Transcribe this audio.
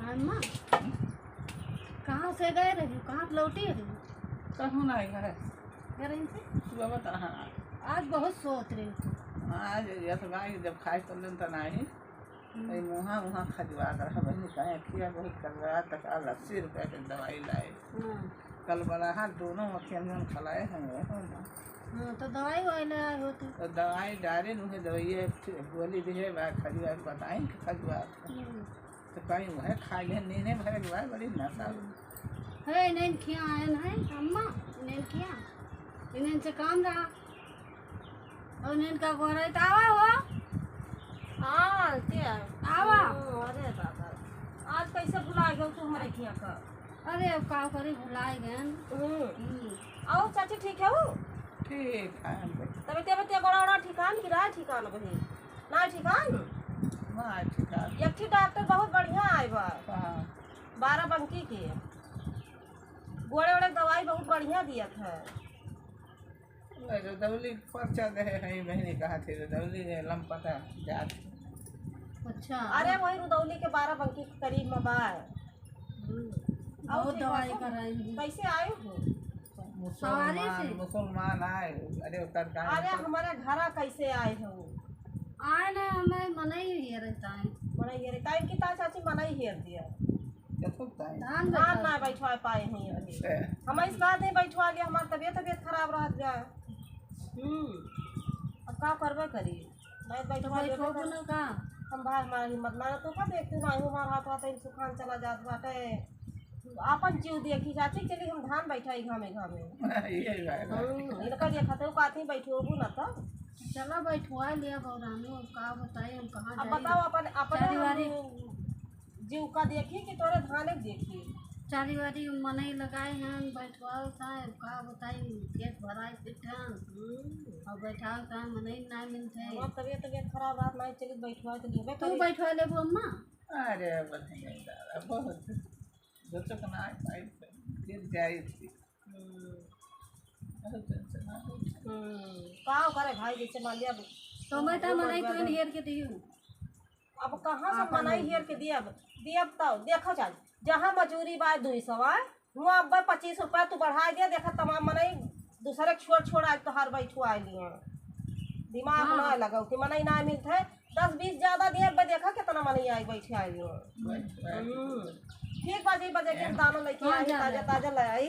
अम्मा कहाँ से गए रही हो, कहाँ लौटी रही हो? कहूँ ना है घर से सुबह बता। हाँ आज बहुत सोच रही थी। आज यस भाई जब खाए तो लेन तो नहीं मुँहा वहाँ खजवा रहा बहनी कहें किया बहुत करवा तक 80 रुपये की दवाई लाए। कल बड़ा हाथ दोनों अखियाँ में खिलाए हैं हाँ तो दवाई वाई ले आए हो तो दवाई डाले उन्हें दवाई गोली दी है खजवा बताएं कि खजवा तो कहीं वह खा ले नीने भर गया बड़ी नशा है नहीं खिया आए है अम्मा नहीं खिया इन्हें से काम रहा और इन्हें का गोरा आवा हो हाँ क्या आवा। अरे दादा आज कैसे भुला गए तू हमारे खिया का? अरे अब का करी भुलाए गए। आओ चाची ठीक है वो ठीक है तबीयत बड़ा ठिकान की रहा ठिकान बही ना ठिकान हाँ ठीक है एक ठीक डॉक्टर बहुत बढ़िया आए बा 12 बंकी के गोड़े ओड़े दवाई बहुत बढ़िया दिया था। रदौली पर्चा दे है महीने कहा थे रदौली लमपता जात। अच्छा अरे वही रुदौली के 12 बंकी के करीब में बा। बहुत दवाई कराएंगी। कैसे आए हो? मुसलमान आए अरे अरे हमारे घर कैसे आए हो? आए ना हमें मना ही रहता है मना ही रे टाइम की ता चाची मना ही हेर दिया धान धान ना बैठवा पाए हैं अभी हम इस बात नहीं बैठवा लिया हमारी तबीयत खराब रह गया। अब का करबे करी नहीं बैठवा लिया तो का हम बाहर हमारा हिम्मत ना तो का देखते ना हमारा हाथ हाथ सुखान चला जात बाटे अपन जीव देखी चाची चली हम धान बैठाई घामे घामे इनका देखा तो काथी बैठो ना तो चला बैठवा लिया गौरानो का बताए हम कहाँ अब बताओ अपन अपन जीव का देखी कि तोरे धाने देखी चारी वारी मनई लगाए हैं बैठवाओ साहब का बताई खेत भराई पिटन और बैठाओ का मनई ना मिलते हमार तबीयत खराब रात नहीं चली बैठवा तो लेबे तू बैठवा ले अम्मा। अरे बहुत जो तक ना पाई फिर जाई थी का करे भाई जैसे मान लिया तो मैं तो मनई तो हेर के दियो अब कहाँ से मनाई हेर के दियब तो देखो चाल जहाँ मजूरी बा 200 वहाँ अब 25 रुपया तू बढ़ा दिया देखा तमाम मनाई दूसरे छोड़ आज तो हर बैठू आए लिए दिमाग ना लगाओ कि मनाई ना मिलते 10-20 ज्यादा दिए देखा कितना मनाई आई बैठे आई ठीक बजे के दाना लेके आई ताजा ले आई